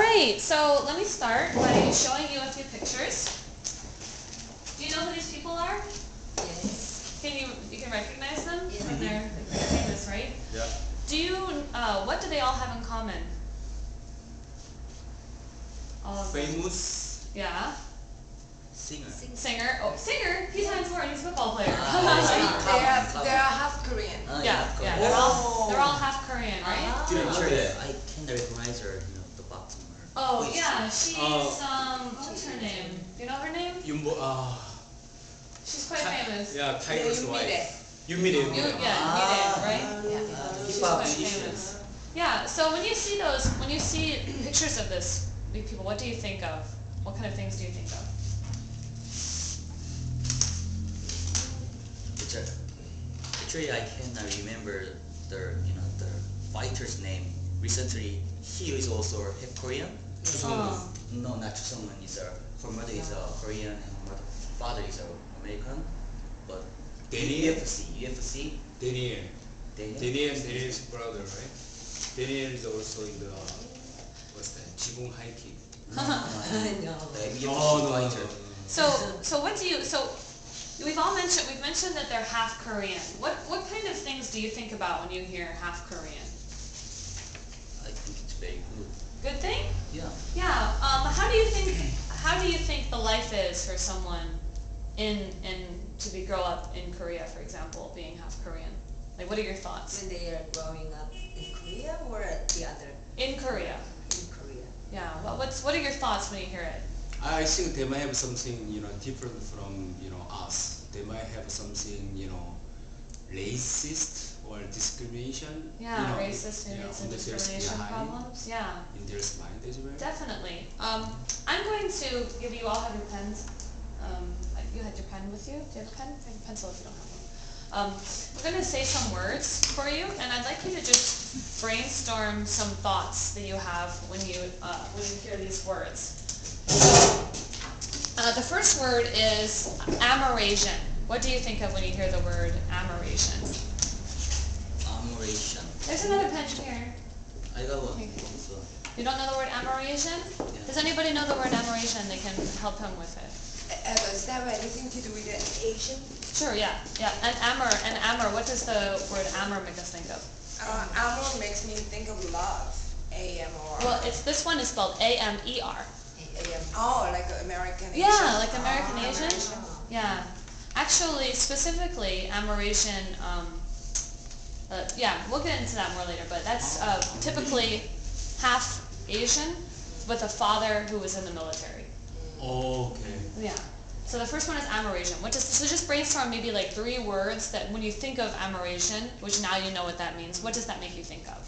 right, so let me start by showing you a few pictures. Do you know who these people are? Yes. You can recognize them? Yeah. From they're famous, right? Yeah. What do they all have in common? All of them. Famous Yeah. singer. Singer. Oh, singer? He's Hans Ward, he's a football player. They are half Korean. Yeah, Korean. they're Oh. all half Korean, right? Teacher, I can recognize her, the boxer. Oh yeah, she's what's her name? Do you know her name? Yumbo. She's quite famous. Yeah, Tiger's you wife. Yumire. Yeah, right? Yeah. She's Hip-hop quite musician. famous. Yeah, so when you see pictures of these people, what do you think of? What kind of things do you think of? Actually, I cannot remember the fighter's name. Recently, he is also half Korean. Oh. No, not someone. Her mother is Korean and her father is American. But Daniel. UFC. Daniel. Daniel. Daniel's brother, right? Daniel is also in the what's that? Jibun high kick. I know. The UFC No. fighter. So we've mentioned that they're half Korean. What kind of things do you think about when you hear half Korean? I think it's very good. Good thing? Yeah. Yeah. How do you think the life is for someone grow up in Korea, for example, being half Korean? Like, what are your thoughts? When they are growing up in Korea or the other In Korea. in Korea? Yeah. What are your thoughts when you hear it? I think they might have something different from us. They might have something racist or discrimination. Yeah, racist and in their discrimination behind, problems. Yeah. in their mind as well. Definitely. I'm going to give you all have your pens. You had your pen with you? Do you have a pen? I have a pencil if you don't have one. We're going to say some words for you, and I'd like you to just brainstorm some thoughts that you have when you hear these words. So, the first word is Amerasian. What do you think of when you hear the word Amerasian? Amerasian. There's another pen here. I got one. Okay. This one. You don't know the word Amerasian? Yeah. Does anybody know the word Amerasian? They can help him with it. Does that have anything to do with the Asian? Sure, yeah. And amor, what does the word amor make us think of? Amor makes me think of love. A-M-O-R. Well, this one is spelled A-M-E-R. Oh, like American Asian. Yeah, like American Asian. American. Yeah. Actually, specifically, Amerasian, yeah, we'll get into that more later, but that's typically half Asian with a father who was in the military. Oh, okay. Yeah. So the first one is Amerasian. So just brainstorm maybe like 3 words that when you think of Amerasian, which now you know what that means, what does that make you think of?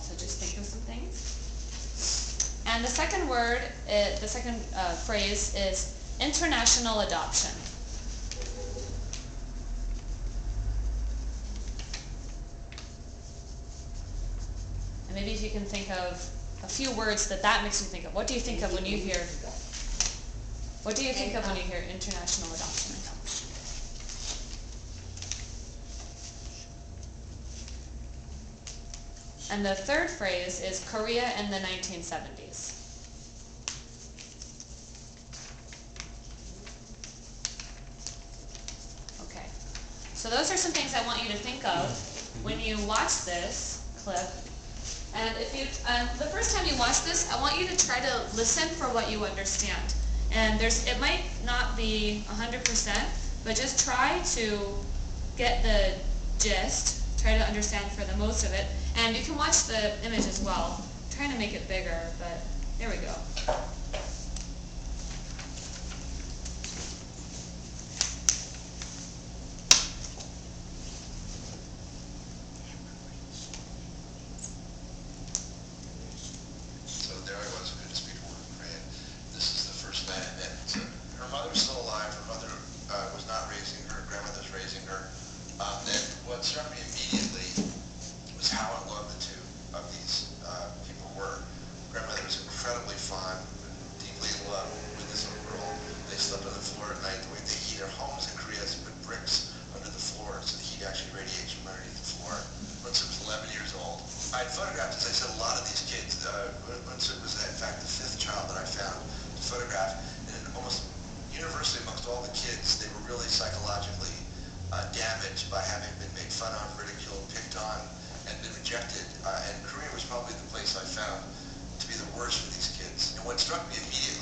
So just think of some things. And the second word, the second phrase is international adoption. And maybe if you can think of a few words that makes you think of. What do you think of when you hear? What do you think of when you hear international adoption? And the third phrase is Korea in the 1970s. Okay. So those are some things I want you to think of when you watch this clip. And the first time you watch this, I want you to try to listen for what you understand. And it might not be 100%, but just try to get the gist, try to understand for the most of it. And you can watch the image as well. I'm trying to make it bigger, but there we go. So there I was, couldn't speak a word of Korean. This is the first man I met. So her mother was still alive. Her mother was not raising her. Grandmother's raising her. Then what struck me immediately was how in love the two of these people were. Grandmother was incredibly fond photograph, and almost universally amongst all the kids, they were really psychologically damaged by having been made fun of, ridiculed, picked on, and been rejected. And Korea was probably the place I found to be the worst for these kids. And what struck me immediately